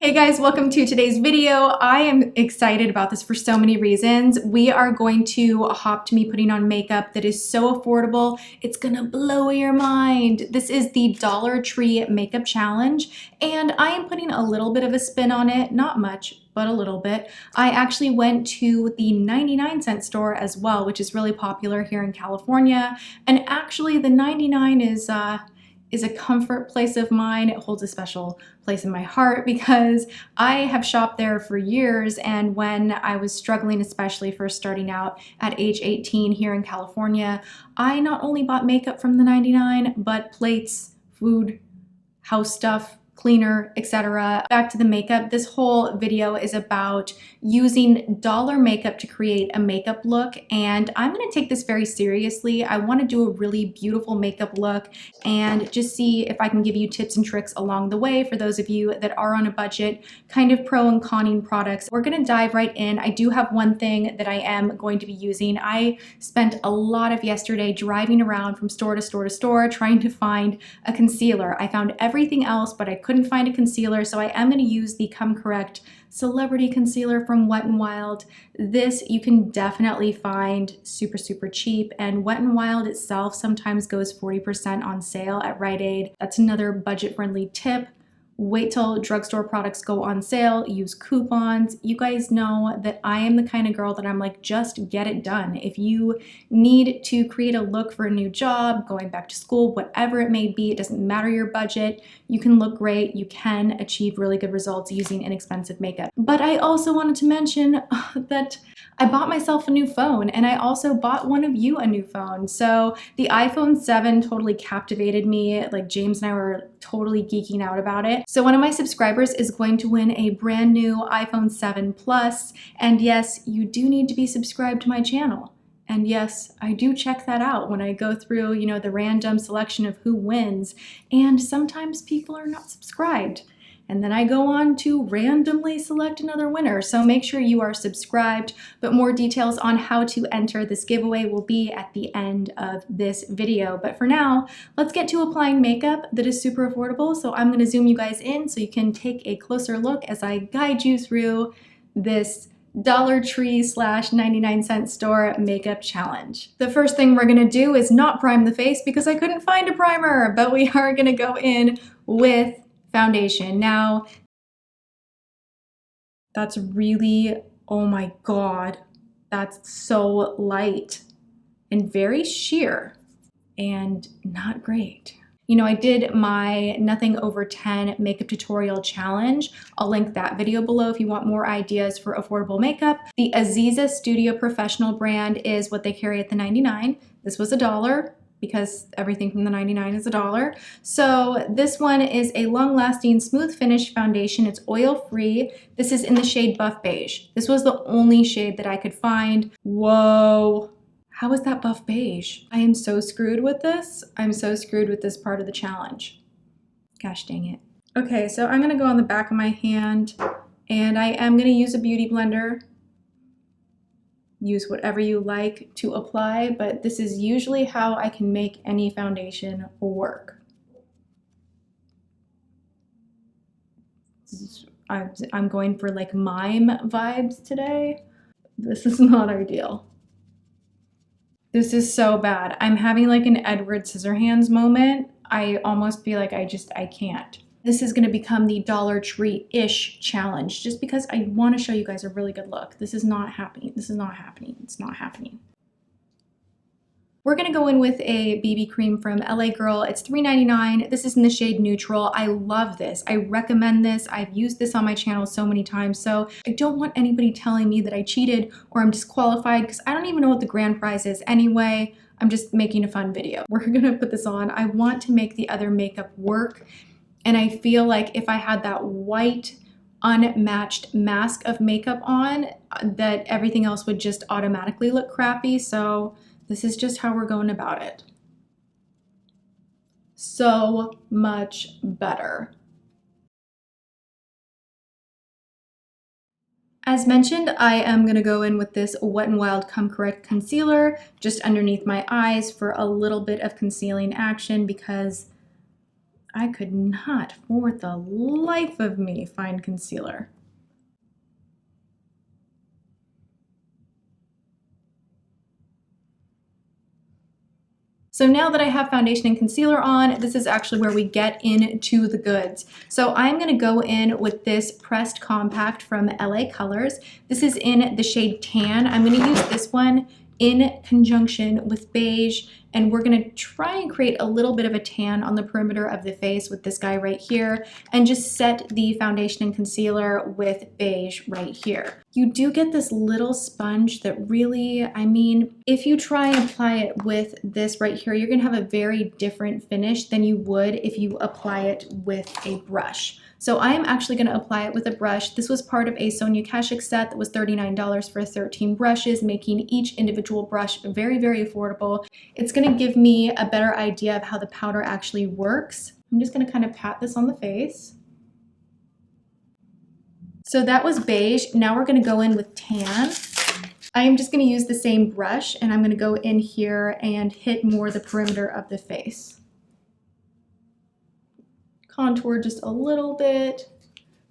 Hey guys, welcome to today's video. I am excited about this for so many reasons. We are going to hop to me putting on makeup that is so affordable, it's gonna blow your mind. This is the Dollar Tree Makeup Challenge, and I am putting a little bit of a spin on it, not much, but a little bit. I actually went to the 99-cent store as well, which is really popular here in California, and actually the 99 is a comfort place of mine. It holds a special place in my heart because I have shopped there for years, and when I was struggling, especially first starting out at age 18 here in California, I not only bought makeup from the 99, but plates, food, house stuff, cleaner, etc. Back to the makeup. This whole video is about using dollar makeup to create a makeup look, and I'm going to take this very seriously. I want to do a really beautiful makeup look and just see if I can give you tips and tricks along the way for those of you that are on a budget, kind of pro and conning products. We're going to dive right in. I do have one thing that I am going to be using. I spent a lot of yesterday driving around from store to store to store trying to find a concealer. I found everything else, but I couldn't find a concealer, so I am going to use the Come Correct Celebrity Concealer from Wet n Wild. This you can definitely find super cheap, and Wet n Wild itself sometimes goes 40% on sale at Rite Aid. That's another budget-friendly tip. Wait till drugstore products go on sale, use coupons. You guys know that I am the kind of girl that I'm like, just get it done. If you need to create a look for a new job, going back to school, whatever it may be, it doesn't matter your budget, you can look great, you can achieve really good results using inexpensive makeup. But I also wanted to mention that I bought myself a new phone, and I also bought one of you a new phone. So the iPhone 7 totally captivated me. Like, James and I were totally geeking out about it. So one of my subscribers is going to win a brand new iPhone 7 Plus. And yes, you do need to be subscribed to my channel. And yes, I do check that out when I go through, you know, the random selection of who wins. And sometimes people are not subscribed. And then I go on to randomly select another winner. So make sure you are subscribed, but more details on how to enter this giveaway will be at the end of this video. But for now, let's get to applying makeup that is super affordable. So I'm gonna zoom you guys in so you can take a closer look as I guide you through this Dollar Tree / 99-cent store makeup challenge. The first thing we're gonna do is not prime the face because I couldn't find a primer, but we are gonna go in with foundation. Now, that's really, oh my God, that's so light and very sheer and not great. You know, I did my nothing over 10 makeup tutorial challenge. I'll link that video below if you want more ideas for affordable makeup. The Aziza Studio Professional brand is what they carry at the 99. This was $1. Because everything from the 99 is $1. So this one is a long-lasting smooth finish foundation. It's oil-free. This is in the shade Buff Beige. This was the only shade that I could find. Whoa. How is that Buff Beige? I am so screwed with this. I'm so screwed with this part of the challenge. Gosh dang it. Okay, so I'm gonna go on the back of my hand, and I am gonna use a beauty blender. Use whatever you like to apply, but this is usually how I can make any foundation work. I'm going for like mime vibes today. This is not ideal. This is so bad. I'm having like an Edward Scissorhands moment. I almost feel like I can't. This is gonna become the Dollar Tree-ish challenge just because I wanna show you guys a really good look. This is not happening. This is not happening. It's not happening. We're gonna go in with a BB cream from LA Girl. It's $3.99. This is in the shade Neutral. I love this. I recommend this. I've used this on my channel so many times, so I don't want anybody telling me that I cheated or I'm disqualified because I don't even know what the grand prize is anyway. I'm just making a fun video. We're gonna put this on. I want to make the other makeup work. And I feel like if I had that white, unmatched mask of makeup on, that everything else would just automatically look crappy. So this is just how we're going about it. So much better. As mentioned, I am gonna go in with this Wet n Wild Come Correct Concealer just underneath my eyes for a little bit of concealing action because I could not for the life of me find concealer. So now that I have foundation and concealer on, this is actually where we get into the goods. So I'm gonna go in with this pressed compact from LA Colors. This is in the shade Tan. I'm gonna use this one in conjunction with Beige, and we're gonna try and create a little bit of a tan on the perimeter of the face with this guy right here, and just set the foundation and concealer with Beige right here. You do get this little sponge that really, I mean, if you try and apply it with this right here, you're gonna have a very different finish than you would if you apply it with a brush. So I'm actually going to apply it with a brush. This was part of a Sonia Kashuk set that was $39 for 13 brushes, making each individual brush very, very affordable. It's going to give me a better idea of how the powder actually works. I'm just going to kind of pat this on the face. So that was Beige. Now we're going to go in with Tan. I am just going to use the same brush, and I'm going to go in here and hit more the perimeter of the face. Contour just a little bit.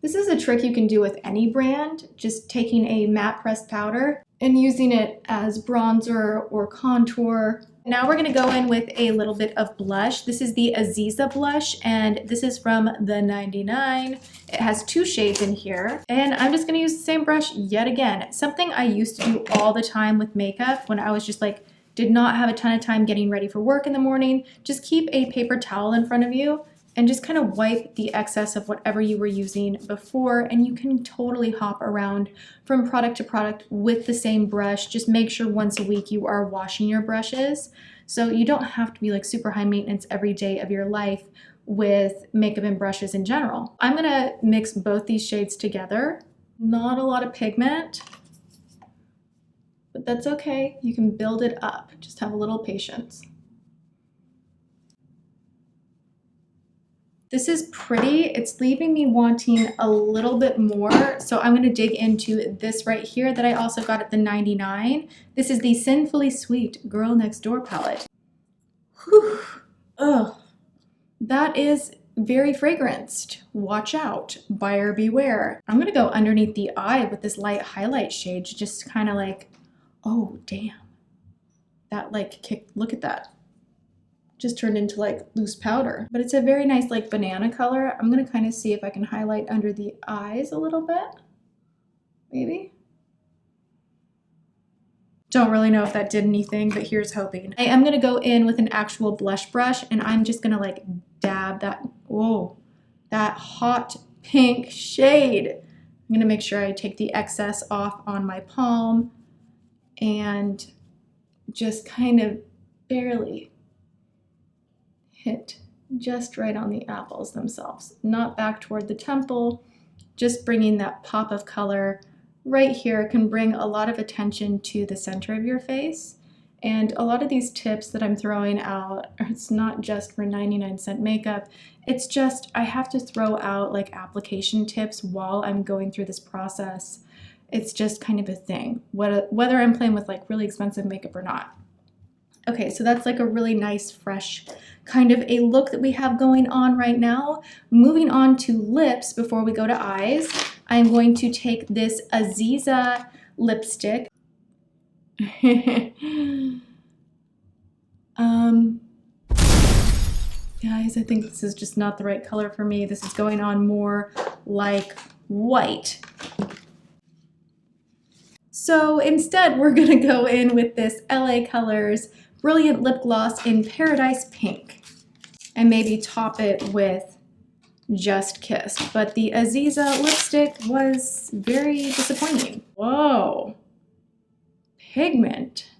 This is a trick you can do with any brand, just taking a matte pressed powder and using it as bronzer or contour. Now we're gonna go in with a little bit of blush. This is the Aziza Blush, and this is from the 99. It has 2 shades in here, and I'm just gonna use the same brush yet again. Something I used to do all the time with makeup when I was just like, did not have a ton of time getting ready for work in the morning. Just keep a paper towel in front of you and just kind of wipe the excess of whatever you were using before, and you can totally hop around from product to product with the same brush. Just make sure once a week you are washing your brushes, so you don't have to be like super high maintenance every day of your life with makeup and brushes in general. I'm gonna mix both these shades together. Not a lot of pigment, but that's okay. You can build it up. Just have a little patience. This is pretty. It's leaving me wanting a little bit more, so I'm going to dig into this right here that I also got at the 99. This is the Sinfully Sweet Girl Next Door palette. Whew. Ugh. That is very fragranced. Watch out. Buyer beware. I'm going to go underneath the eye with this light highlight shade, just kind of like, oh, damn. That like kick, look at that. Just turned into like loose powder, but it's a very nice like banana color. I'm gonna kind of see if I can highlight under the eyes a little bit, maybe. Don't really know if that did anything, but here's hoping. I am gonna go in with an actual blush brush, and I'm just gonna like dab that, whoa, that hot pink shade. I'm gonna make sure I take the excess off on my palm and just kind of barely hit just right on the apples themselves, not back toward the temple, just bringing that pop of color right here can bring a lot of attention to the center of your face. And a lot of these tips that I'm throwing out, it's not just for 99-cent makeup, it's just I have to throw out like application tips while I'm going through this process. It's just kind of a thing, whether I'm playing with like really expensive makeup or not. Okay, so that's like a really nice, fresh kind of a look that we have going on right now. Moving on to lips before we go to eyes, I'm going to take this Aziza lipstick. Guys, I think this is just not the right color for me. This is going on more like white. So instead, we're gonna go in with this LA Colors Brilliant Lip Gloss in Paradise Pink, and maybe top it with Just Kissed. But the Aziza lipstick was very disappointing. Whoa, pigment.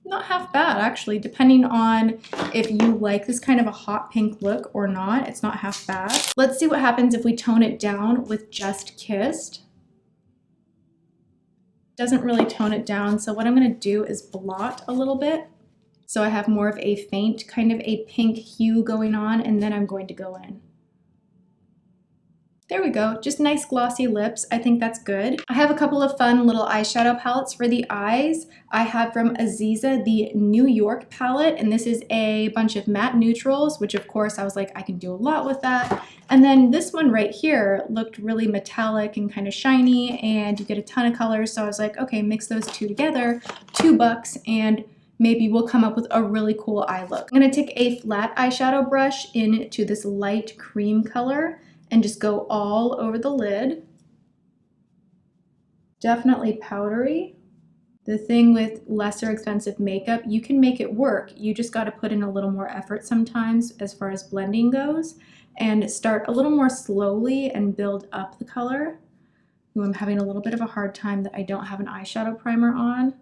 Not half bad, actually, depending on if you like this kind of a hot pink look or not. It's not half bad. Let's see what happens if we tone it down with Just Kissed. Doesn't really tone it down, so what I'm going to do is blot a little bit so I have more of a faint kind of a pink hue going on, and then I'm going to go in. There we go, just nice glossy lips. I think that's good. I have a couple of fun little eyeshadow palettes for the eyes. I have from Aziza the New York palette, and this is a bunch of matte neutrals, which of course I was like, I can do a lot with that. And then this one right here looked really metallic and kind of shiny, and you get a ton of colors. So I was like, okay, mix those two together, $2, and maybe we'll come up with a really cool eye look. I'm gonna take a flat eyeshadow brush into this light cream color and just go all over the lid. Definitely powdery. The thing with lesser expensive makeup, you can make it work. You just got to put in a little more effort sometimes as far as blending goes, and start a little more slowly and build up the color. Ooh, I'm having a little bit of a hard time that I don't have an eyeshadow primer on.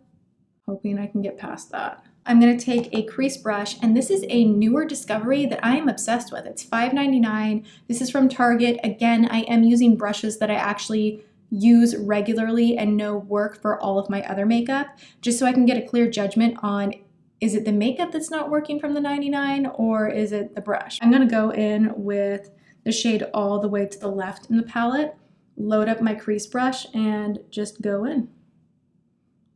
Hoping I can get past that. I'm going to take a crease brush, and this is a newer discovery that I am obsessed with. It's $5.99. This is from Target. Again, I am using brushes that I actually use regularly and know work for all of my other makeup, just so I can get a clear judgment on, is it the makeup that's not working from the 99 or is it the brush? I'm going to go in with the shade all the way to the left in the palette, load up my crease brush, and just go in.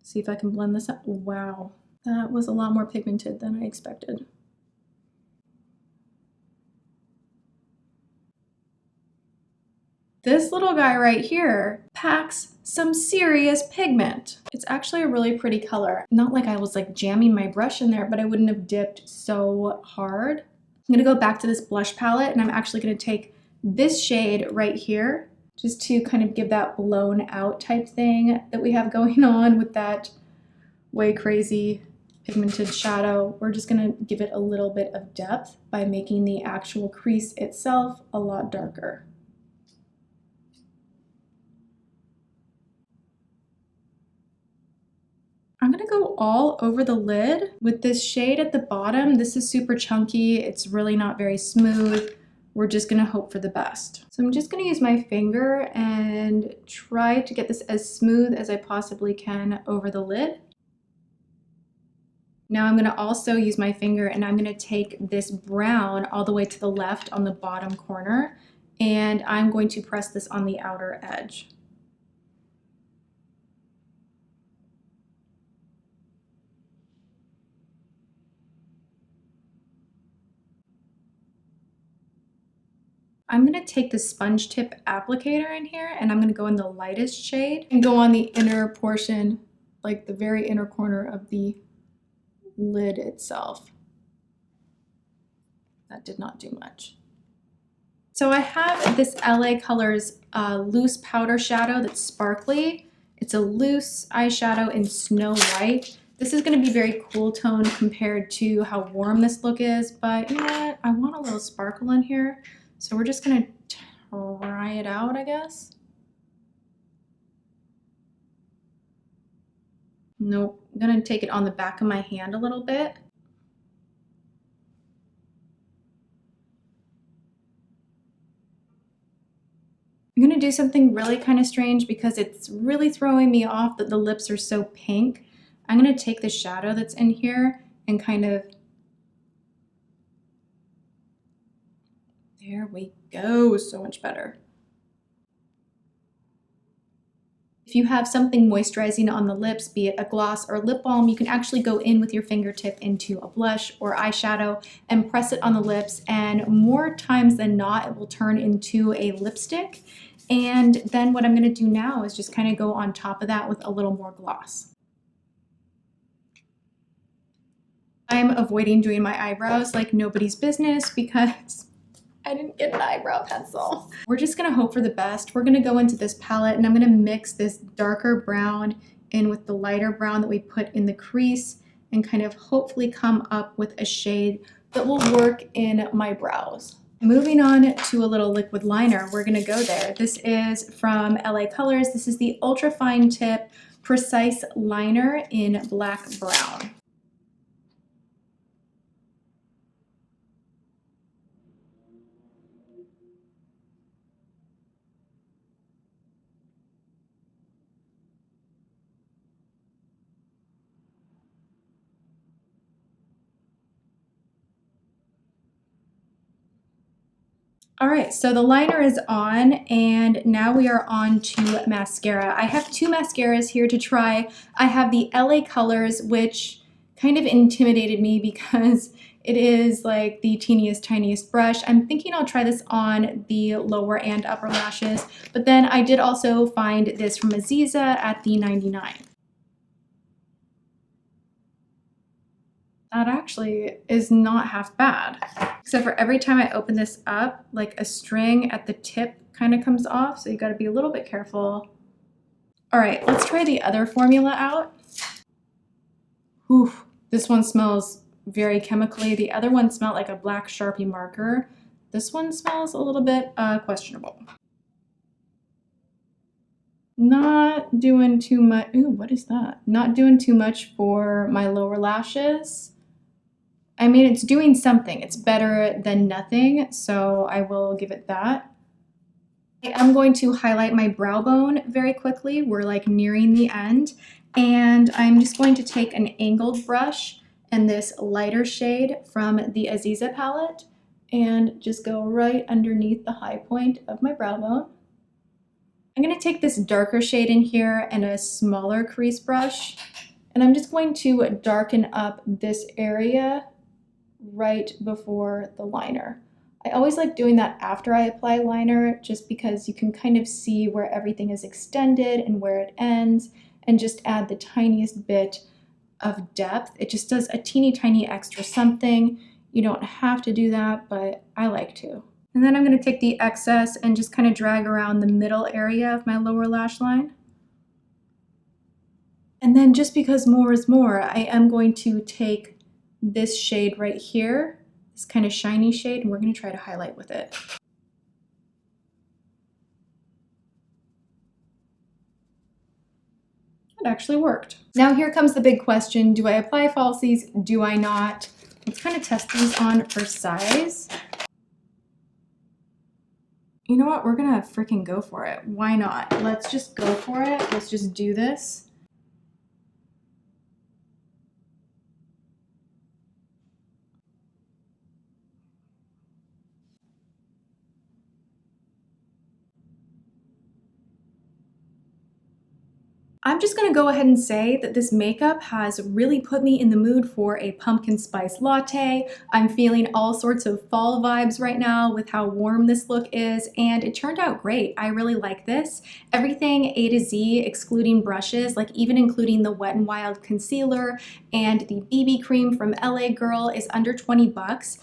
See if I can blend this up. Wow, that was a lot more pigmented than I expected. This little guy right here packs some serious pigment. It's actually a really pretty color. Not like I was like jamming my brush in there, but I wouldn't have dipped so hard. I'm gonna go back to this blush palette, and I'm actually gonna take this shade right here, just to kind of give that blown out type thing that we have going on with that way crazy pigmented shadow. We're just gonna give it a little bit of depth by making the actual crease itself a lot darker. I'm gonna go all over the lid with this shade at the bottom. This is super chunky. It's really not very smooth. We're just gonna hope for the best. So I'm just gonna use my finger and try to get this as smooth as I possibly can over the lid. Now I'm gonna also use my finger, and I'm gonna take this brown all the way to the left on the bottom corner, and I'm going to press this on the outer edge. I'm gonna take the sponge tip applicator in here, and I'm gonna go in the lightest shade and go on the inner portion, like the very inner corner of the lid itself. That did not do much. So I have this LA Colors loose powder shadow that's sparkly. It's a loose eyeshadow in Snow White. This is going to be very cool tone compared to how warm this look is, but you know what? I want a little sparkle in here, so we're just going to try it out, I guess. Nope, I'm going to take it on the back of my hand a little bit. I'm gonna do something really kind of strange because it's really throwing me off that the lips are so pink. I'm gonna take the shadow that's in here and kind of, there we go, so much better. If you have something moisturizing on the lips, be it a gloss or lip balm, you can actually go in with your fingertip into a blush or eyeshadow and press it on the lips, and more times than not, it will turn into a lipstick. And then what I'm gonna do now is just kind of go on top of that with a little more gloss. I'm avoiding doing my eyebrows like nobody's business because I didn't get an eyebrow pencil. We're just gonna hope for the best. We're gonna go into this palette, and I'm gonna mix this darker brown in with the lighter brown that we put in the crease and kind of hopefully come up with a shade that will work in my brows. Moving on to a little liquid liner, we're gonna go there. This is from LA Colors. This is the Ultra Fine Tip Precise Liner in Black Brown. All right, so the liner is on, and now we are on to mascara. I have two mascaras here to try. I have the LA Colors, which kind of intimidated me because it is like the teeniest, tiniest brush. I'm thinking I'll try this on the lower and upper lashes, but then I did also find this from Aziza at the 99. That actually is not half bad. Except for every time I open this up, like a string at the tip kind of comes off, so you gotta be a little bit careful. All right, let's try the other formula out. Whew, this one smells very chemically. The other one smelled like a black Sharpie marker. This one smells a little bit questionable. Not doing too much. Ooh, what is that? Not doing too much for my lower lashes. I mean, it's doing something. It's better than nothing, so I will give it that. I'm going to highlight my brow bone very quickly. We're like nearing the end, and I'm just going to take an angled brush and this lighter shade from the Aziza palette and just go right underneath the high point of my brow bone. I'm going to take this darker shade in here and a smaller crease brush, and I'm just going to darken up this area right before the liner. I always like doing that after I apply liner just because you can kind of see where everything is extended and where it ends, and just add the tiniest bit of depth. It just does a teeny tiny extra something. You don't have to do that, but I like to. And then I'm going to take the excess and just kind of drag around the middle area of my lower lash line. And then just because more is more, I am going to take this shade right here, this kind of shiny shade, and we're going to try to highlight with it. It actually worked. Now here comes the big question. Do I apply falsies? Do I not? Let's kind of test these on for size. You know what? We're going to freaking go for it. Why not? Let's just go for it. Let's just do this. I'm just gonna go ahead and say that this makeup has really put me in the mood for a pumpkin spice latte. I'm feeling all sorts of fall vibes right now with how warm this look is, and it turned out great. I really like this. Everything A to Z, excluding brushes, like even including the Wet n Wild concealer and the BB cream from LA Girl, is under 20 bucks.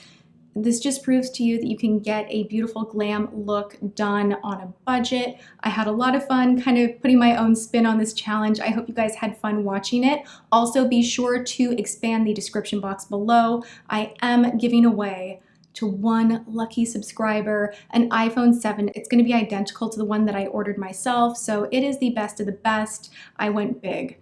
This just proves to you that you can get a beautiful glam look done on a budget. I had a lot of fun kind of putting my own spin on this challenge. I hope you guys had fun watching it. Also, be sure to expand the description box below. I am giving away to one lucky subscriber an iPhone 7. It's going to be identical to the one that I ordered myself, so it is the best of the best. I went big.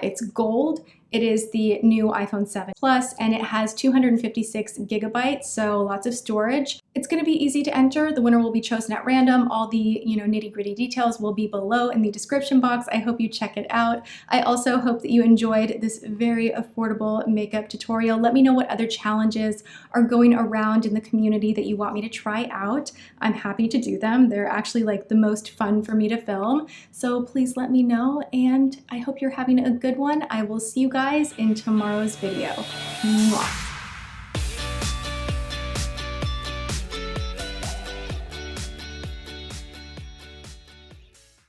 It's gold. It is the new iPhone 7 Plus, and it has 256 gigabytes, so lots of storage. It's going to be easy to enter. The winner will be chosen at random. All the nitty-gritty details will be below in the description box. I hope you check it out. I also hope that you enjoyed this very affordable makeup tutorial. Let me know what other challenges are going around in the community that you want me to try out. I'm happy to do them. They're actually like the most fun for me to film, so please let me know, and I hope you're having a good one. I will see you guys in tomorrow's video. Mwah.